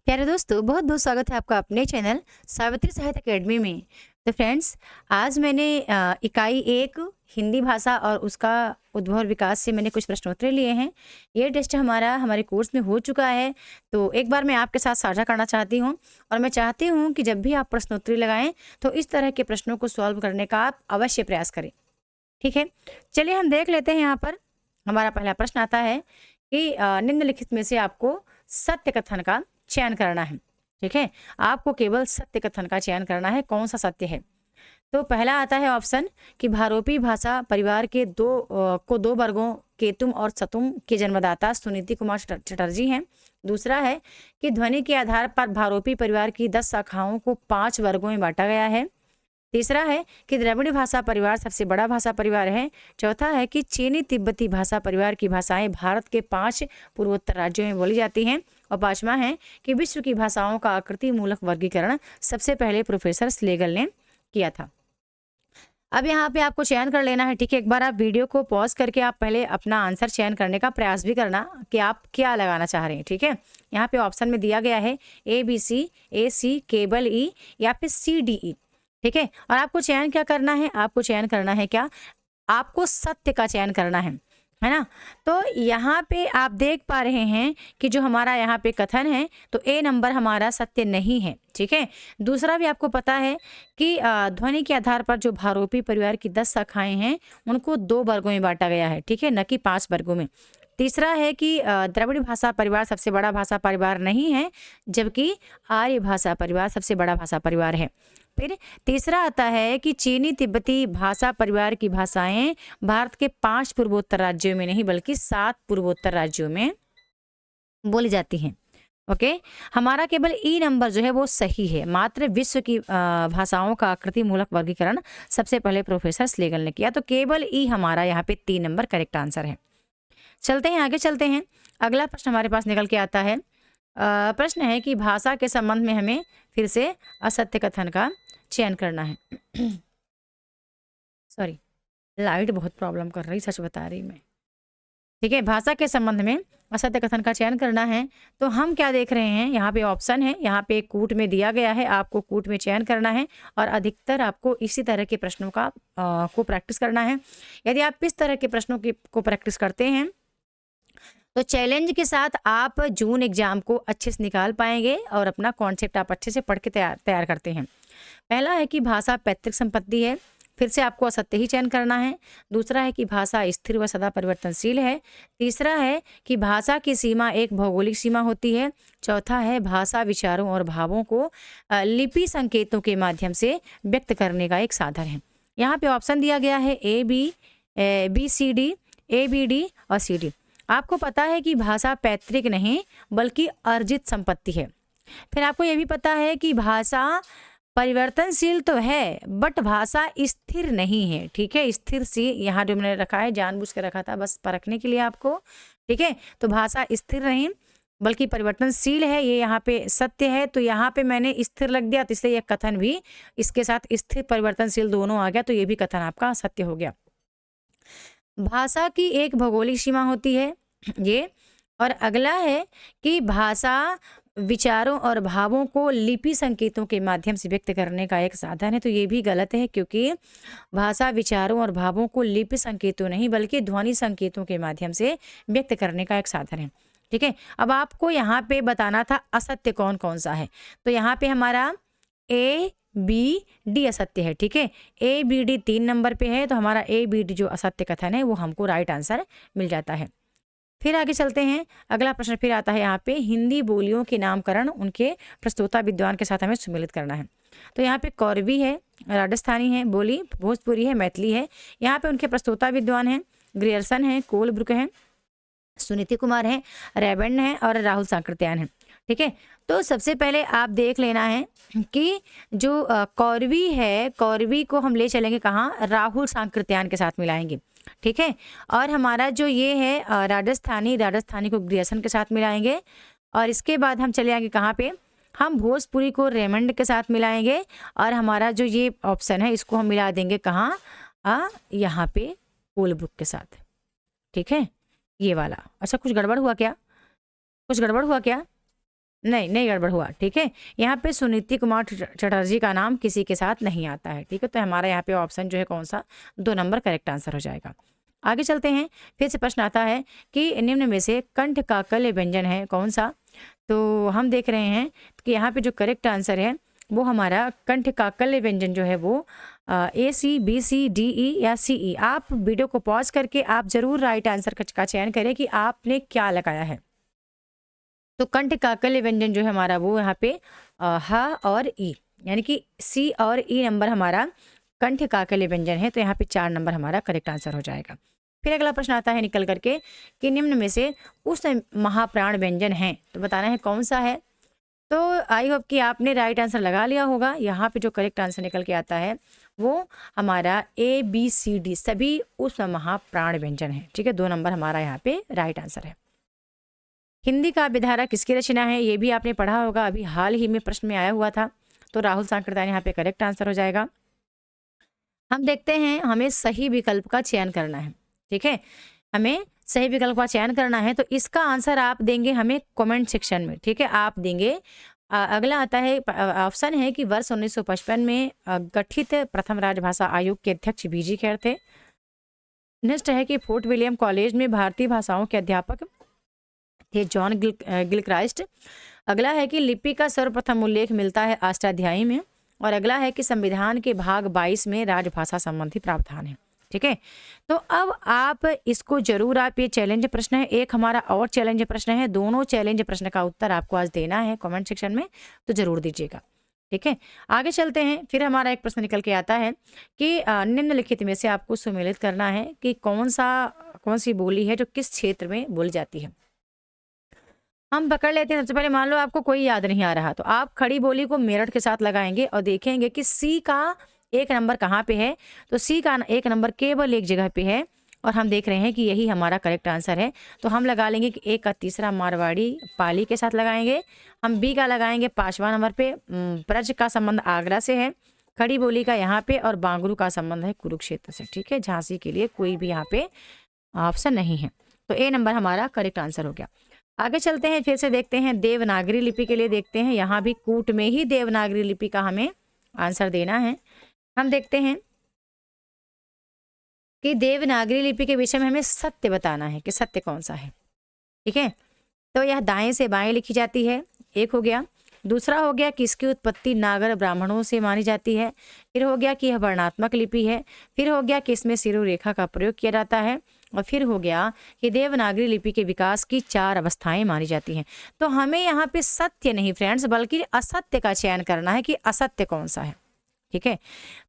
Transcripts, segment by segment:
प्यारे दोस्तों, बहुत बहुत स्वागत है आपका अपने चैनल सावित्री साहित्य अकेडमी में। तो फ्रेंड्स, आज मैंने इकाई 1 हिंदी भाषा और उसका उद्भव और विकास से मैंने कुछ प्रश्नोत्तरी लिए हैं। ये टेस्ट हमारे कोर्स में हो चुका है, तो एक बार मैं आपके साथ साझा करना चाहती हूँ। और मैं चाहती हूँ कि जब भी आप प्रश्नोत्तरी लगाएं तो इस तरह के प्रश्नों को सॉल्व करने का आप अवश्य प्रयास करें। ठीक है, चलिए हम देख लेते हैं। यहाँ पर हमारा पहला प्रश्न आता है कि निम्नलिखित में से आपको सत्य कथन का चयन करना है। ठीक है, आपको केवल सत्य कथन का चयन करना है, कौन सा सत्य है। तो पहला आता है ऑप्शन कि भारोपी भाषा परिवार के दो वर्गों केतुम और सतुम के जन्मदाता सुनीति कुमार चटर्जी हैं। दूसरा है कि ध्वनि के आधार पर भारोपी परिवार की 10 शाखाओं को 5 वर्गों में बांटा गया है। तीसरा है कि द्रविड़ भाषा परिवार सबसे बड़ा भाषा परिवार है। चौथा है कि चीनी तिब्बती भाषा परिवार की भाषाएं भारत के 5 पूर्वोत्तर राज्यों में बोली जाती हैं। और पांचवा है कि विश्व की भाषाओं का आकृति मूलक वर्गीकरण सबसे पहले प्रोफेसर स्लेगल ने किया था। अब यहाँ पे आपको चयन कर लेना है। ठीक है, एक बार आप वीडियो को पॉज करके आप पहले अपना आंसर चयन करने का प्रयास भी करना कि आप क्या लगाना चाह रहे हैं। ठीक है, यहाँ पे ऑप्शन में दिया गया है ABC, AC, केबल E या फिर CDE। ठीक है, और आपको चयन क्या करना है, आपको चयन करना है क्या, आपको सत्य का चयन करना है ना। तो यहाँ पे आप देख पा रहे हैं कि जो हमारा यहाँ पे कथन है तो A नंबर हमारा सत्य नहीं है। ठीक है, दूसरा भी आपको पता है कि ध्वनि के आधार पर जो भारोपी परिवार की 10 शाखाएं हैं उनको 2 वर्गों में बांटा गया है। ठीक है, न कि 5 वर्गों में। तीसरा है कि द्रविड़ भाषा परिवार सबसे बड़ा भाषा परिवार नहीं है, जबकि आर्य भाषा परिवार सबसे बड़ा भाषा परिवार है। फिर तीसरा आता है कि चीनी तिब्बती भाषा परिवार की भाषाएं भारत के 5 पूर्वोत्तर राज्यों में नहीं बल्कि 7 पूर्वोत्तर राज्यों में बोली जाती हैं। ओके, हमारा केवल ई नंबर जो है वो सही है। मात्र विश्व की भाषाओं का आकृति मूलक वर्गीकरण सबसे पहले प्रोफेसर स्लेगल ने किया। तो केवल ई हमारा यहाँ पे 3 नंबर करेक्ट आंसर है। चलते हैं आगे, चलते हैं। अगला प्रश्न हमारे पास निकल के आता है। प्रश्न है कि भाषा के संबंध में हमें फिर से असत्य कथन का चयन करना है। सॉरी, लाइट बहुत प्रॉब्लम कर रही, सच बता रही मैं। ठीक है, भाषा के संबंध में असत्य कथन का चयन करना है। तो हम क्या देख रहे हैं, यहाँ पे ऑप्शन है, यहाँ पे कूट में दिया गया है, आपको कूट में चयन करना है और अधिकतर आपको इसी तरह के प्रश्नों का को प्रैक्टिस करना है। यदि आप इस तरह के प्रश्नों को प्रैक्टिस करते हैं तो चैलेंज के साथ आप जून एग्जाम को अच्छे से निकाल पाएंगे और अपना कॉन्सेप्ट आप अच्छे से पढ़ के तैयार करते हैं। पहला है कि भाषा पैतृक संपत्ति है, फिर से आपको असत्य ही चयन करना है। दूसरा है कि भाषा स्थिर व सदा परिवर्तनशील है। तीसरा है कि भाषा की सीमा एक भौगोलिक सीमा होती है। चौथा है भाषा विचारों और भावों को लिपि संकेतों के माध्यम से व्यक्त करने का एक साधन है। यहाँ पे ऑप्शन दिया गया है ABCD, ABD और CD। आपको पता है कि भाषा पैतृक नहीं बल्कि अर्जित संपत्ति है। फिर आपको यह भी पता है कि भाषा परिवर्तनशील तो है बट भाषा स्थिर नहीं है। ठीक है, स्थिर सी यहाँ जो मैंने रखा है जानबूझ के रखा था बस परखने के लिए आपको। ठीक है, तो भाषा स्थिर नहीं बल्कि परिवर्तनशील है, ये यहाँ पे सत्य है। तो यहाँ पे मैंने स्थिर लग दिया, तो इसलिए यह कथन भी इसके साथ स्थिर परिवर्तनशील दोनों आ गया, तो ये भी कथन आपका सत्य हो गया। भाषा की एक भौगोलिक सीमा होती है ये। और अगला है कि भाषा विचारों और भावों को लिपि संकेतों के माध्यम से व्यक्त करने का एक साधन है, तो ये भी गलत है क्योंकि भाषा विचारों और भावों को लिपि संकेतों नहीं बल्कि ध्वनि संकेतों के माध्यम से व्यक्त करने का एक साधन है। ठीक है, अब आपको यहाँ पे बताना था असत्य कौन कौन सा है। तो यहाँ पे हमारा ABD असत्य है। ठीक है, ABD 3 नंबर पे है, तो हमारा ABD जो असत्य कथन है वो हमको राइट आंसर मिल जाता है। फिर आगे चलते हैं। अगला प्रश्न फिर आता है यहाँ पे हिंदी बोलियों के नामकरण उनके प्रस्तोता विद्वान के साथ हमें सम्मिलित करना है। तो यहाँ पे कौरवी है, राजस्थानी है बोली, भोजपुरी है, मैथिली है। यहाँ पे उनके प्रस्तोता विद्वान हैं ग्रियर्सन है, कोलब्रुक है, सुनीति कुमार है, रेबंड है और राहुल सांकृत्यायन है। ठीक है, तो सबसे पहले आप देख लेना है कि जो कौरवी है, कौरवी को हम ले चलेंगे कहाँ, राहुल सांकृत्यायन के साथ मिलाएंगे। ठीक है, और हमारा जो ये है राजस्थानी को ग्रियर्सन के साथ मिलाएंगे। और इसके बाद हम चले आएंगे कहाँ पे, हम भोजपुरी को रेमंड के साथ मिलाएंगे। और हमारा जो ये ऑप्शन है इसको हम मिला देंगे कहाँ, यहाँ पे कोलब्रुक के साथ। ठीक है, ये वाला। अच्छा, कुछ गड़बड़ हुआ क्या, कुछ गड़बड़ हुआ क्या? नहीं नहीं गड़बड़ हुआ, ठीक है। यहाँ पे सुनीति कुमार चटर्जी का नाम किसी के साथ नहीं आता है, ठीक है। तो हमारा यहाँ पे ऑप्शन जो है कौन सा, 2 नंबर करेक्ट आंसर हो जाएगा। आगे चलते हैं, फिर से प्रश्न आता है कि निम्न में से कंठ का कल्य व्यंजन है कौन सा। तो हम देख रहे हैं कि यहाँ पे जो करेक्ट आंसर है वो हमारा कंठ का कल्य व्यंजन जो है वो ACBCDE या CE। आप वीडियो को पॉज करके आप जरूर राइट आंसर का चयन करें कि आपने क्या लगाया है। तो कंठ का कल्य व्यंजन जो है हमारा वो यहाँ पे ह और ई, यानी कि C और E नंबर हमारा कंठ का कल्य व्यंजन है। तो यहाँ पे 4 नंबर हमारा करेक्ट आंसर हो जाएगा। फिर अगला प्रश्न आता है निकल करके कि निम्न में से उस महाप्राण व्यंजन है, तो बताना है कौन सा है। तो आई होप कि आपने राइट आंसर लगा लिया होगा। यहाँ पे जो करेक्ट आंसर निकल के आता है वो हमारा ABCD सभी उस महाप्राण व्यंजन है, ठीक है। 2 नंबर हमारा यहाँ पे राइट आंसर है। हिंदी काव्य धारा किसकी रचना है, ये भी आपने पढ़ा होगा, अभी हाल ही में प्रश्न में आया हुआ था। तो राहुल सांकृत्यायन यहाँ पे करेक्ट आंसर हो जाएगा। हम देखते हैं, हमें सही विकल्प का चयन करना है, ठीक है। हमें सही विकल्प का चयन करना है, तो इसका आंसर आप देंगे हमें कमेंट सेक्शन में, ठीक है। आप देंगे अगला आता है ऑप्शन है कि वर्ष 1955 में गठित प्रथम राजभाषा आयोग के अध्यक्ष BG खैर थे। नेक्स्ट है कि फोर्ट विलियम कॉलेज में भारतीय भाषाओं के अध्यापक थे जॉन गिलक्राइस्ट। अगला है कि लिपि का सर्वप्रथम उल्लेख मिलता है अष्टाध्यायी में। और अगला है कि संविधान के भाग 22 में राजभाषा संबंधी प्रावधान है, ठीक है। तो अब आप इसको जरूर, आप ये चैलेंज प्रश्न है, एक हमारा और चैलेंज प्रश्न है, दोनों चैलेंज प्रश्न का उत्तर आपको आज देना है कमेंट सेक्शन में, तो जरूर दीजिएगा, ठीक है। आगे चलते हैं, फिर हमारा एक प्रश्न निकल के आता है कि निम्नलिखित में से आपको सुमेलित करना है कि कौन सी बोली है जो किस क्षेत्र में बोली जाती है। हम पकड़ लेते हैं, सबसे पहले मान लो आपको कोई याद नहीं आ रहा, तो आप खड़ी बोली को मेरठ के साथ लगाएंगे और देखेंगे कि C का 1 नंबर कहाँ पे है। तो C का 1 नंबर केवल एक जगह पे है और हम देख रहे हैं कि यही हमारा करेक्ट आंसर है। तो हम लगा लेंगे कि 1 का तीसरा मारवाड़ी पाली के साथ लगाएंगे। हम B का लगाएंगे 5वां नंबर पे, ब्रज का संबंध आगरा से है, खड़ी बोली का यहाँ पे, और बांगरू का संबंध है कुरुक्षेत्र से, ठीक है। झांसी के लिए कोई भी यहाँ पे ऑप्शन नहीं है, तो A नंबर हमारा करेक्ट आंसर हो गया। आगे चलते हैं, फिर से देखते हैं देवनागरी लिपि के लिए देखते हैं। यहाँ भी कूट में ही देवनागरी लिपि का हमें आंसर देना है। हम देखते हैं कि देवनागरी लिपि के विषय में हमें सत्य बताना है कि सत्य कौन सा है, ठीक है। तो यह दाएं से बाएं लिखी जाती है, एक हो गया। दूसरा हो गया कि इसकी उत्पत्ति नागर ब्राह्मणों से मानी जाती है। फिर हो गया कि यह वर्णात्मक लिपि है। फिर हो गया कि इसमें सिरो रेखा का प्रयोग किया जाता है। और फिर हो गया कि देवनागरी लिपि के विकास की 4 अवस्थाएं मानी जाती हैं। तो हमें यहाँ पे सत्य नहीं फ्रेंड्स, बल्कि असत्य का चयन करना है कि असत्य कौन सा है, ठीक है।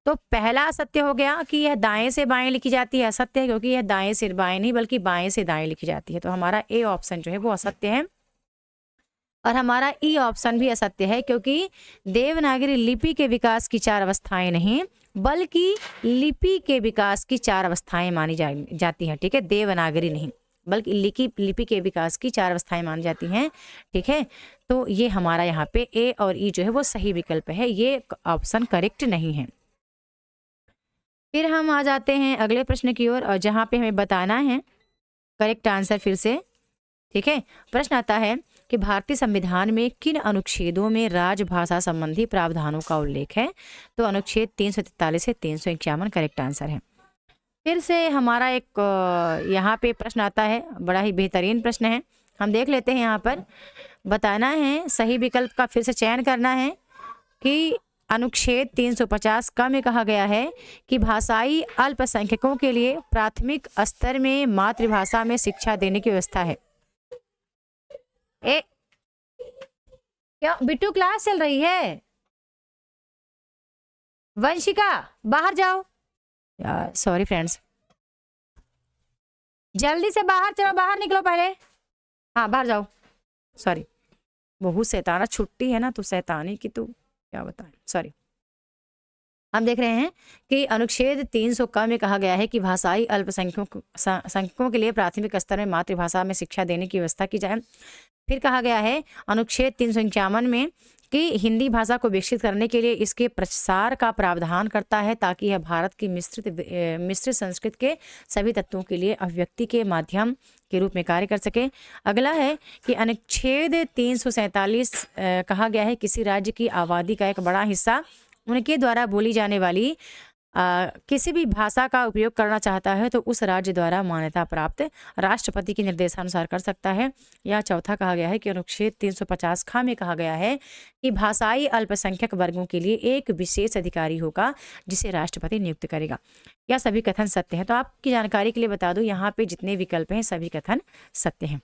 तो पहला असत्य हो गया कि यह दाएं से बाएं लिखी जाती है, असत्य है, क्योंकि यह दाएं से बाएं नहीं बल्कि बाएं से दाएं लिखी जाती है। तो हमारा A ऑप्शन जो है वो असत्य है। और हमारा E ऑप्शन भी असत्य है, क्योंकि देवनागरी लिपि के विकास की 4 अवस्थाएं नहीं बल्कि लिपि के विकास की 4 अवस्थाएं मानी जाती हैं, ठीक है। देवनागरी नहीं बल्कि लिपि के विकास की 4 अवस्थाएं मानी जाती हैं, ठीक है। तो ये हमारा यहाँ पे A और E जो है वो सही विकल्प है, ये ऑप्शन करेक्ट नहीं है। फिर हम आ जाते हैं अगले प्रश्न की ओर, और जहाँ पे हमें बताना है करेक्ट आंसर फिर से, ठीक है। प्रश्न आता है कि भारतीय संविधान में किन अनुच्छेदों में राजभाषा संबंधी प्रावधानों का उल्लेख है। तो अनुच्छेद 343 से 351 करेक्ट आंसर है। फिर से हमारा एक यहाँ पे प्रश्न आता है, बड़ा ही बेहतरीन प्रश्न है, हम देख लेते हैं। यहाँ पर बताना है, सही विकल्प का फिर से चयन करना है कि अनुच्छेद 350 क में कहा गया है कि भाषाई अल्पसंख्यकों के लिए प्राथमिक स्तर में मातृभाषा में शिक्षा देने की व्यवस्था है। क्या बिट्टू क्लास चल रही है? वंशिका बाहर जाओ यार, सॉरी फ्रेंड्स, जल्दी से बाहर चलो, बाहर निकलो पहले, हाँ बाहर जाओ, सॉरी। बहुत शैताना, छुट्टी है ना तो शैतानी की तो क्या बताएं, सॉरी। हम देख रहे हैं कि अनुच्छेद 300 क में कहा गया है कि भाषाई अल्पसंख्यकों के लिए प्राथमिक स्तर में मातृभाषा में शिक्षा देने की व्यवस्था की जाए। फिर कहा गया है अनुच्छेद 351 में कि हिंदी भाषा को विकसित करने के लिए इसके प्रसार का प्रावधान करता है ताकि यह भारत की मिश्रित संस्कृति के सभी तत्वों के लिए अभिव्यक्ति के माध्यम के रूप में कार्य कर सके। अगला है कि अनुच्छेद 347 कहा गया है किसी राज्य की आबादी का एक बड़ा हिस्सा उनके द्वारा बोली जाने वाली किसी भी भाषा का उपयोग करना चाहता है तो उस राज्य द्वारा मान्यता प्राप्त राष्ट्रपति के निर्देशानुसार कर सकता है। या चौथा कहा गया है कि अनुच्छेद 350 खा में कहा गया है कि भाषाई अल्पसंख्यक वर्गों के लिए एक विशेष अधिकारी होगा जिसे राष्ट्रपति नियुक्त करेगा। यह सभी कथन सत्य हैं। तो आपकी जानकारी के लिए बता दूं, यहाँ पे जितने विकल्प हैं सभी कथन सत्य हैं।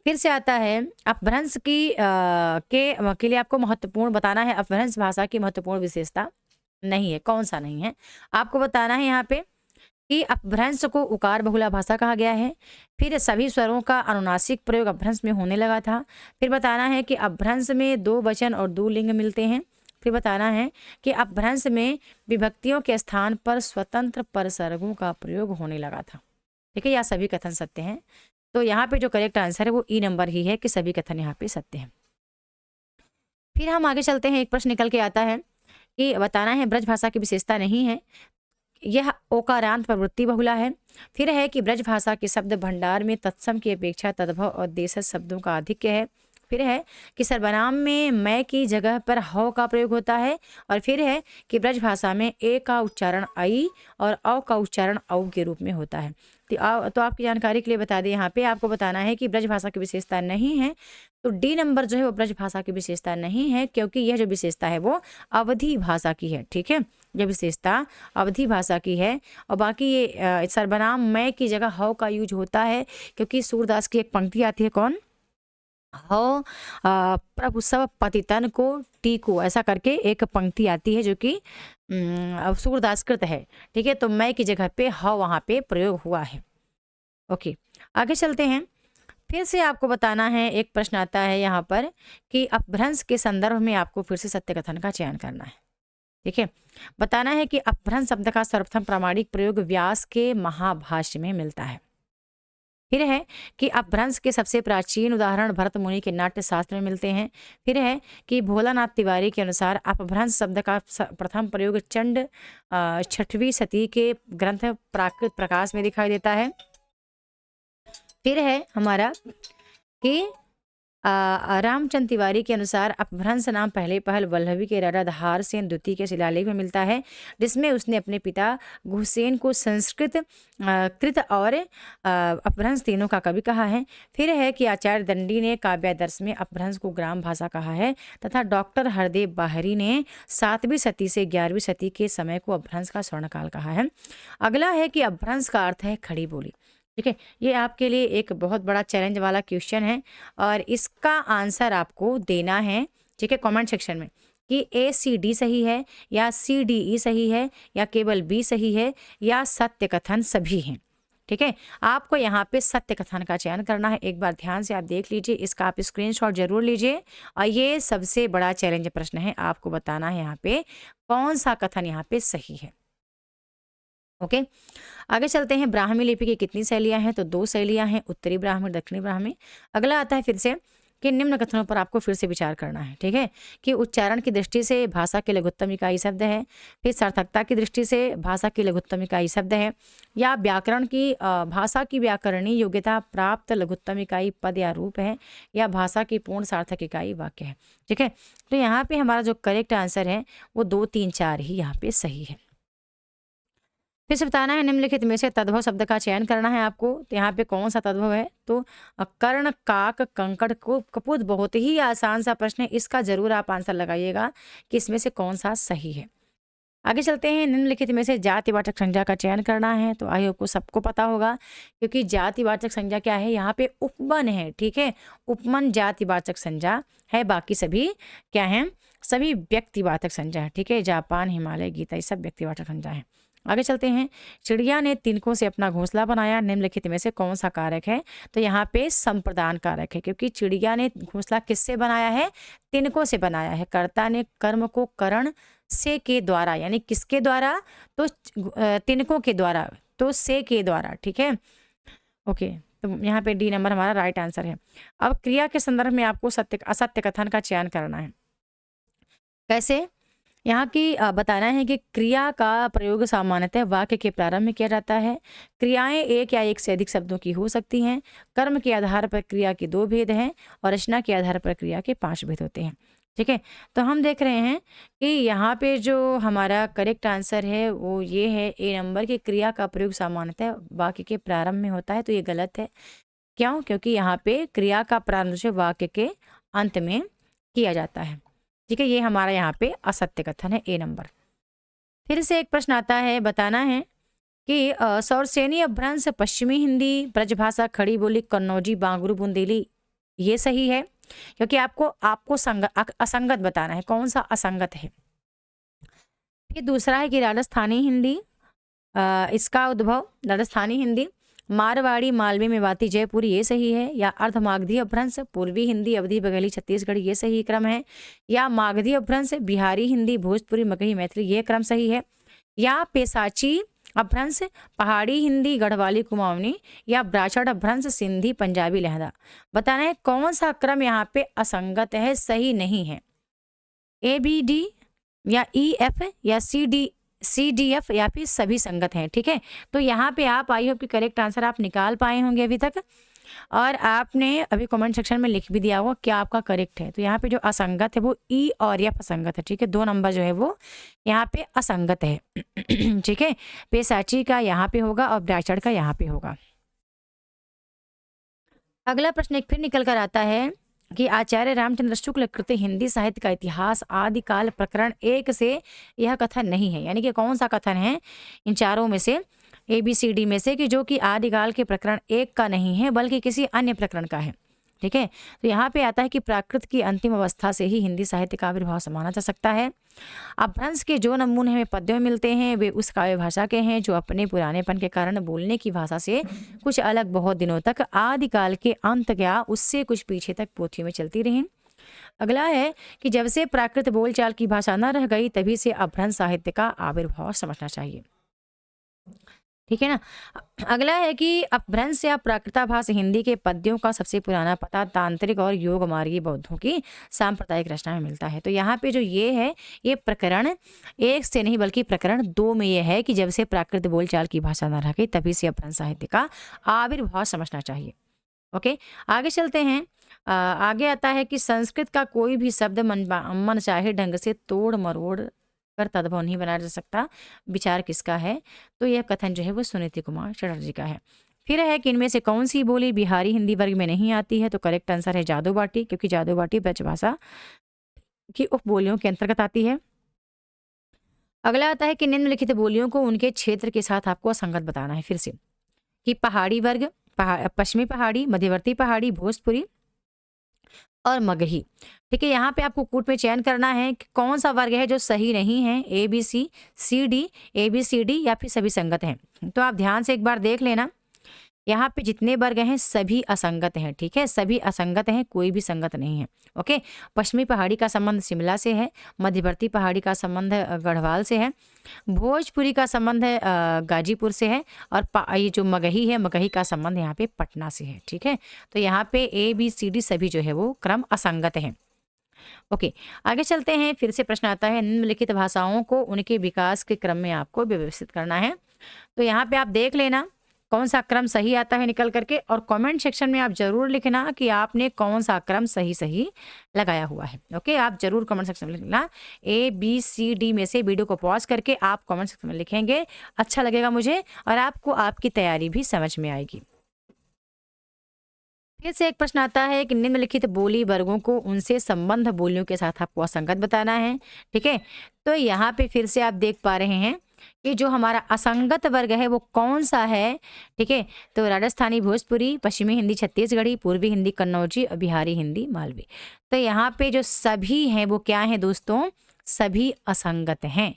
फिर से आता है अपभ्रंश के लिए आपको महत्वपूर्ण बताना है। अपभ्रंश भाषा की महत्वपूर्ण विशेषता नहीं है। कौन सा नहीं है आपको बताना है यहाँ पे कि अपभ्रंश को उकार बहुला भाषा कहा गया है। फिर सभी स्वरों का अनुनासिक प्रयोग अपभ्रंश में होने लगा था। फिर बताना है कि अपभ्रंश में 2 वचन और 2 लिंग मिलते हैं। फिर बताना है कि अपभ्रंश में विभक्तियों के स्थान पर स्वतंत्र परसर्गों का प्रयोग होने लगा था। ठीक है, यह सभी कथन सत्य हैं। तो यहाँ पे जो करेक्ट आंसर है वो ई नंबर ही है कि सभी कथन यहाँ पे सत्य हैं। फिर हम आगे चलते हैं। एक प्रश्न निकल के आता है कि बताना है ब्रज भाषा की विशेषता नहीं है, यह ओकारांत प्रवृत्ति बहुला है। फिर है कि ब्रज भाषा के शब्द भंडार में तत्सम की अपेक्षा तद्भव और देशज शब्दों का आधिक्य है। फिर है कि सर्वनाम में मैं की जगह पर हौ का प्रयोग होता है। और फिर है कि ब्रज भाषा में ए का उच्चारण आई और औ का उच्चारण औ के रूप में होता है। तो आपकी जानकारी के लिए बता दें, यहाँ पे आपको बताना है कि ब्रज भाषा की विशेषता नहीं है। तो डी नंबर जो है वो ब्रज भाषा की विशेषता नहीं है, क्योंकि यह जो विशेषता है वो अवधी भाषा की है। ठीक है, यह विशेषता अवधी भाषा की है। और बाकी ये सर्वनाम मैं की जगह हौ का यूज होता है, क्योंकि सूरदास की एक पंक्ति आती है, कौन, हौ प्रभु सब पतितन को टीको, ऐसा करके एक पंक्ति आती है जो कि सूरदासकृत है। ठीक है, तो मैं की जगह पे हौ वहाँ पे प्रयोग हुआ है। ओके, आगे चलते हैं। फिर से आपको बताना है, एक प्रश्न आता है यहाँ पर कि अपभ्रंश के संदर्भ में आपको फिर से सत्य कथन का चयन करना है। ठीक है, बताना है कि अपभ्रंश शब्द का सर्वप्रथम प्रामाणिक प्रयोग व्यास के महाभाष्य में मिलता है। फिर है कि अपभ्रंश के सबसे प्राचीन उदाहरण भरत मुनि के नाट्य शास्त्र में मिलते हैं। फिर है कि भोलानाथ तिवारी के अनुसार अपभ्रंश शब्द का प्रथम प्रयोग चंड 6वीं शती के ग्रंथ प्राकृत प्रकाश में दिखाई देता है। फिर है हमारा कि रामचंद्र तिवारी के अनुसार अपभ्रंश नाम पहले पहल वल्लभी के राजा धार सेन द्वितीय के शिलालेख में मिलता है, जिसमें उसने अपने पिता घुसेन को संस्कृत कृत और अपभ्रंश तीनों का कवि कहा है। फिर है कि आचार्य दंडी ने काव्यादर्श में अपभ्रंश को ग्राम भाषा कहा है, तथा डॉक्टर हरदेव बाहरी ने 7वीं शती से 11वीं शती के समय को अपभ्रंश का स्वर्णकाल कहा है। अगला है कि अपभ्रंश का अर्थ है खड़ी बोली। ठीक है, ये आपके लिए एक बहुत बड़ा चैलेंज वाला क्वेश्चन है और इसका आंसर आपको देना है। ठीक है, कमेंट सेक्शन में कि ACD सही है या CDE सही है या केवल B सही है या सत्य कथन सभी हैं। ठीक है, आपको यहाँ पे सत्य कथन का चयन करना है। एक बार ध्यान से आप देख लीजिए, इसका आप स्क्रीनशॉट जरूर लीजिए। और ये सबसे बड़ा चैलेंज प्रश्न है, आपको बताना है यहाँ पे कौन सा कथन यहाँ पे सही है। ओके, आगे चलते हैं। ब्राह्मी लिपि की कितनी शैलियां हैं? तो 2 शैलियां हैं, उत्तरी ब्राह्मी, दक्षिणी ब्राह्मी। अगला आता है फिर से कि निम्न कथनों पर आपको फिर से विचार करना है। ठीक है, कि उच्चारण की दृष्टि से भाषा की लघुत्तम इकाई शब्द है, फिर सार्थकता की दृष्टि से भाषा की लघुत्तम इकाई शब्द है, या व्याकरण की भाषा की व्याकरणीय योग्यता प्राप्त लघुत्तम इकाई पद या रूप है, या भाषा की पूर्ण सार्थक इकाई वाक्य है। ठीक है, तो यहाँ पे हमारा जो करेक्ट आंसर है वो 2, 3, 4 ही यहाँ पे सही है। फिर से बताना है निम्नलिखित में से तद्भव शब्द का चयन करना है आपको। तो यहाँ पे कौन सा तद्भव है? तो कर्ण, काक, कंकड़, को कपूत। बहुत ही आसान सा प्रश्न है, इसका जरूर आप आंसर लगाइएगा कि इसमें से कौन सा सही है। आगे चलते हैं। निम्नलिखित में से जातिवाचक संज्ञा का चयन करना है। तो आई आपको सबको पता होगा, क्योंकि जातिवाचक संज्ञा क्या है, यहाँ पे उपमन है। ठीक है, उपमन जातिवाचक संज्ञा है, बाकी सभी क्या है, सभी व्यक्तिवाचक संज्ञा है। ठीक है, जापान, हिमालय, गीता, ये सब व्यक्तिवाचक संज्ञा है। आगे चलते हैं। चिड़िया ने तिनकों से अपना घोंसला बनाया, निम्नलिखित में से कौन सा कारक है? तो यहाँ पे संप्रदान कारक है, क्योंकि चिड़िया ने घोंसला किससे बनाया है? तिनकों से बनाया है। कर्ता ने कर्म को करण से के द्वारा, यानी किसके द्वारा? तो तिनकों के द्वारा, तो से के द्वारा। ठीक है, ओके। तो यहाँ पे डी नंबर हमारा राइट आंसर है। अब क्रिया के संदर्भ में आपको सत्य असत्य कथन का चयन करना है। कैसे? यहाँ की बताना है कि क्रिया का प्रयोग सामान्यतः वाक्य के प्रारंभ में किया जाता है। क्रियाएं एक या एक से अधिक शब्दों की हो सकती हैं। कर्म के आधार पर क्रिया के 2 भेद हैं और रचना के आधार पर क्रिया के 5 भेद होते हैं। ठीक है, तो हम देख रहे हैं कि यहाँ पे जो हमारा करेक्ट आंसर है वो ये है ए नंबर की क्रिया का प्रयोग सामान्यतः वाक्य के प्रारंभ में होता है। तो ये गलत है। क्यों? क्योंकि यहाँ पे क्रिया का प्रारंभ से वाक्य के अंत में किया जाता है। ठीक है, ये हमारा यहाँ पे असत्य कथन है, ए नंबर। फिर से एक प्रश्न आता है, बताना है कि सौरसेनी अपभ्रंश पश्चिमी हिंदी, ब्रजभाषा, खड़ी बोली, कन्नौजी, बांगरू, बुंदेली, ये सही है। क्योंकि आपको असंगत बताना है, कौन सा असंगत है। फिर दूसरा है कि राजस्थानी हिंदी, इसका उद्भव राजस्थानी हिंदी, मारवाड़ी, मालवी, मेवाती, जयपुरी, ये सही है। या अर्धमागधी अपभ्रंश पूर्वी हिंदी, अवधी, बघेली, छत्तीसगढ़ी, ये सही क्रम है। या मागधी अपभ्रंश बिहारी हिंदी, भोजपुरी, मगही, मैथिली, ये क्रम सही है। या पेशाची अपभ्रंश पहाड़ी हिंदी, गढ़वाली, कुमाऊनी, या ब्राह्मण अपभ्रंश सिंधी, पंजाबी, लहदा। बताना है कौन सा क्रम यहाँ पे असंगत है, सही नहीं है। ए बी डी या ई एफ या सी डी एफ या फिर सभी संगत हैं। ठीक है, तो यहाँ पे आप आई होप कि करेक्ट आंसर आप निकाल पाए होंगे अभी तक, और आपने अभी कमेंट सेक्शन में लिख भी दिया होगा क्या आपका करेक्ट है। तो यहाँ पे जो असंगत है वो ई और एफ असंगत है। ठीक है, 2 नंबर जो है वो यहाँ पे असंगत है। ठीक है, पेशाची का यहाँ पे होगा और ब्राह्मण का यहाँ पे होगा। अगला प्रश्न एक फिर निकल कर आता है कि आचार्य रामचंद्र शुक्ल कृत हिंदी साहित्य का इतिहास आदिकाल प्रकरण 1 से यह कथन नहीं है। यानी कि कौन सा कथन है इन चारों में से, ABCD में से, कि जो कि आदिकाल के प्रकरण 1 का नहीं है बल्कि किसी अन्य प्रकरण का है। ठीक है, तो यहाँ पे आता है कि प्राकृत की अंतिम अवस्था से ही हिंदी साहित्य का आविर्भाव माना जा सकता है। अपभ्रंश के जो नमूने हमें पद्यों में मिलते हैं वे उस काव्य भाषा के हैं जो अपने पुरानेपन के कारण बोलने की भाषा से कुछ अलग बहुत दिनों तक आदिकाल के अंत या उससे कुछ पीछे तक पोथियों में चलती रहीं। अगला है कि जब से प्राकृत बोलचाल की भाषा न रह गई तभी से अपभ्रंश साहित्य का आविर्भाव समझना चाहिए। ठीक है ना। अगला है कि अपभ्रंश या प्राकृताभास हिंदी के पद्यों का सबसे पुराना पता तांत्रिक और योग मार्गी बौद्धों की सांप्रदायिक रचना में मिलता है। तो यहाँ पे जो ये है ये प्रकरण 1 से नहीं बल्कि प्रकरण 2 में ये है कि जब से प्राकृत बोलचाल की भाषा न रही तभी से अपभ्रंश साहित्य का आविर्भाव समझना चाहिए। ओके, आगे चलते हैं। आगे आता है कि संस्कृत का कोई भी शब्द मन चाहे ढंग से तोड़ मरोड़ कर तद्भव नहीं बनाया जा सकता। विचार किसका है? तो यह कथन जो है वो सुनीति कुमार चटर्जी का है। फिर है कि इनमें से कौन सी बोली बिहारी हिंदी वर्ग में नहीं आती है? तो करेक्ट आंसर है जादू बाटी, क्योंकि जादू बाटी ब्रजभाषा की उपबोलियों के अंतर्गत आती है। अगला आता है कि निम्नलिखित बोलियों को उनके क्षेत्र के साथ आपको असंगत बताना है। फिर से कि पहाड़ी वर्ग, पश्चिमी पहाड़ी, मध्यवर्ती पहाड़ी, भोजपुरी और मगही। ठीक है, यहाँ पे आपको कूट में चयन करना है कि कौन सा वर्ग है जो सही नहीं है, ABCD, ABCD या फिर सभी संगत हैं। तो आप ध्यान से एक बार देख लेना, यहाँ पे जितने वर्ग हैं सभी असंगत हैं। ठीक है, सभी असंगत हैं, कोई भी संगत नहीं है। ओके, पश्चिमी पहाड़ी का संबंध शिमला से है, मध्यवर्ती पहाड़ी का संबंध गढ़वाल से है, भोजपुरी का संबंध गाजीपुर से है, और ये जो मगही है मगही का संबंध यहाँ पे पटना से है। ठीक है, तो यहाँ पे ABCD सभी जो है वो क्रम असंगत हैं। ओके, आगे चलते हैं। फिर से प्रश्न आता है निम्नलिखित भाषाओं को उनके विकास के क्रम में आपको व्यवस्थित करना है। तो यहाँ पे आप देख लेना कौन सा क्रम सही आता है निकल करके, और कमेंट सेक्शन में आप जरूर लिखना कि आपने कौन सा क्रम सही लगाया हुआ है। ओके, आप जरूर कमेंट सेक्शन में लिखना। ABCD में से वीडियो को पॉज करके आप कमेंट सेक्शन में लिखेंगे, अच्छा लगेगा मुझे और आपको आपकी तैयारी भी समझ में आएगी। फिर से एक प्रश्न आता है कि निम्नलिखित बोली वर्गों को उनसे संबंध बोलियों के साथ आपको असंगत बताना है। ठीक है, तो यहाँ पे फिर से आप देख पा रहे हैं कि जो हमारा असंगत वर्ग है वो कौन सा है। ठीक है, तो राजस्थानी भोजपुरी, पश्चिमी हिंदी छत्तीसगढ़ी, पूर्वी हिंदी कन्नौजी और बिहारी हिंदी मालवी। तो यहाँ पे जो सभी हैं वो क्या है दोस्तों? सभी असंगत हैं।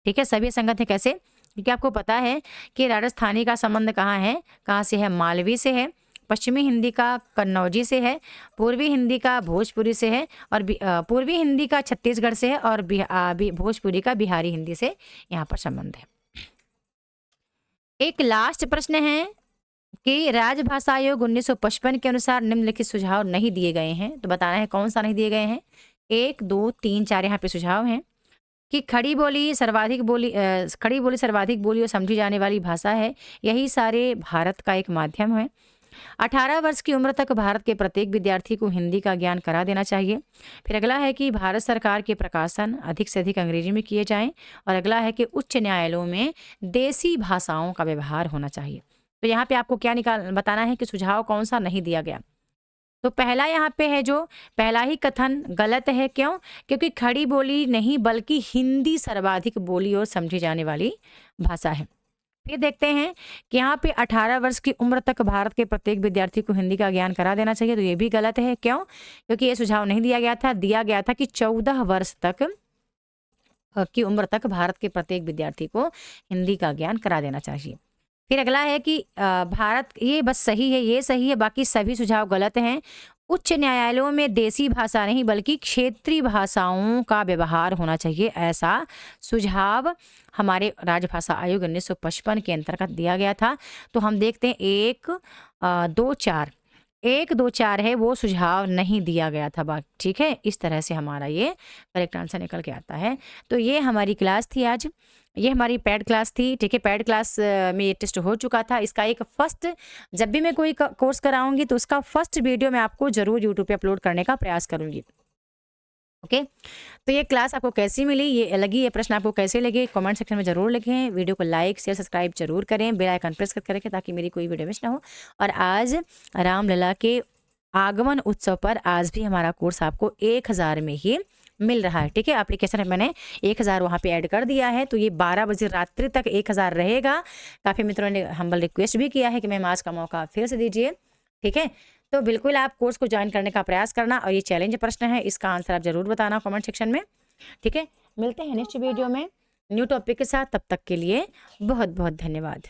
ठीक है, सभी असंगत है। कैसे? क्योंकि आपको पता है कि राजस्थानी का संबंध कहाँ है, कहाँ से है? मालवी से है, पश्चिमी हिंदी का कन्नौजी से है, पूर्वी हिंदी का भोजपुरी से है, और पूर्वी हिंदी का छत्तीसगढ़ से है, और भोजपुरी का बिहारी हिंदी से यहाँ पर संबंध है। एक लास्ट प्रश्न है कि राजभाषा आयोग 1955 के अनुसार निम्नलिखित सुझाव नहीं दिए गए हैं। तो बताना है कौन सा नहीं दिए गए हैं। 1, 2, 3, 4 यहाँ पे सुझाव हैं कि खड़ी बोली सर्वाधिक बोली और समझी जाने वाली भाषा है। यही सारे भारत का एक माध्यम है। 18 वर्ष की उम्र तक भारत के प्रत्येक विद्यार्थी को हिंदी का ज्ञान करा देना चाहिए। फिर अगला है कि भारत सरकार के प्रकाशन अधिक से अधिक अंग्रेजी में किए जाएं। और अगला है कि उच्च न्यायालयों में देसी भाषाओं का व्यवहार होना चाहिए। तो यहाँ पे आपको क्या बताना है कि सुझाव कौन सा नहीं दिया गया। तो पहला यहाँ पे है जो पहला ही कथन गलत है। क्यों? क्योंकि खड़ी बोली नहीं बल्कि हिंदी सर्वाधिक बोली और समझी जाने वाली भाषा है। फिर देखते हैं कि यहाँ पे 18 वर्ष की उम्र तक भारत के प्रत्येक विद्यार्थी को हिंदी का ज्ञान करा देना चाहिए। तो ये भी गलत है। क्यों? क्योंकि ये सुझाव नहीं दिया गया था कि 14 वर्ष तक की उम्र तक भारत के प्रत्येक विद्यार्थी को हिंदी का ज्ञान करा देना चाहिए। फिर अगला है कि भारत ये बस सही है, ये सही है, बाकी सभी सुझाव गलत हैं। उच्च न्यायालयों में देसी भाषा नहीं बल्कि क्षेत्रीय भाषाओं का व्यवहार होना चाहिए, ऐसा सुझाव हमारे राजभाषा आयोग 1955 के अंतर्गत दिया गया था। तो हम देखते हैं 1, 2, 4 1, 2, 4 है वो सुझाव नहीं दिया गया था। ठीक है, इस तरह से हमारा ये करेक्ट आंसर निकल के आता है। तो ये हमारी क्लास थी आज, ये हमारी पैड क्लास थी। ठीक है, पैड क्लास में ये टेस्ट हो चुका था। इसका एक फर्स्ट, जब भी मैं कोई कोर्स कराऊंगी तो उसका फर्स्ट वीडियो मैं आपको जरूर यूट्यूब पे अपलोड करने का प्रयास करूंगी। ओके, तो ये क्लास आपको कैसी मिली, ये लगी, ये प्रश्न आपको कैसे लगे, कमेंट सेक्शन में जरूर लिखें। वीडियो को लाइक शेयर सब्सक्राइब जरूर करें, बेल आइकन प्रेस करके रखें ताकि मेरी कोई वीडियो मिस ना हो। और आज रामलला के आगमन उत्सव पर आज भी हमारा कोर्स आपको 1000 में ही मिल रहा है। ठीक है, एप्लीकेशन में मैंने 1000 वहाँ पे ऐड कर दिया है। तो ये 12 बजे रात्रि तक 1000 रहेगा। काफ़ी मित्रों ने हम्बल रिक्वेस्ट भी किया है कि मैम आज का मौका फिर से दीजिए। ठीक है, तो बिल्कुल आप कोर्स को ज्वाइन करने का प्रयास करना। और ये चैलेंज प्रश्न है, इसका आंसर आप जरूर बताना कमेंट सेक्शन में। ठीक है, मिलते हैं नेक्स्ट वीडियो में न्यू टॉपिक के साथ। तब तक के लिए बहुत बहुत धन्यवाद।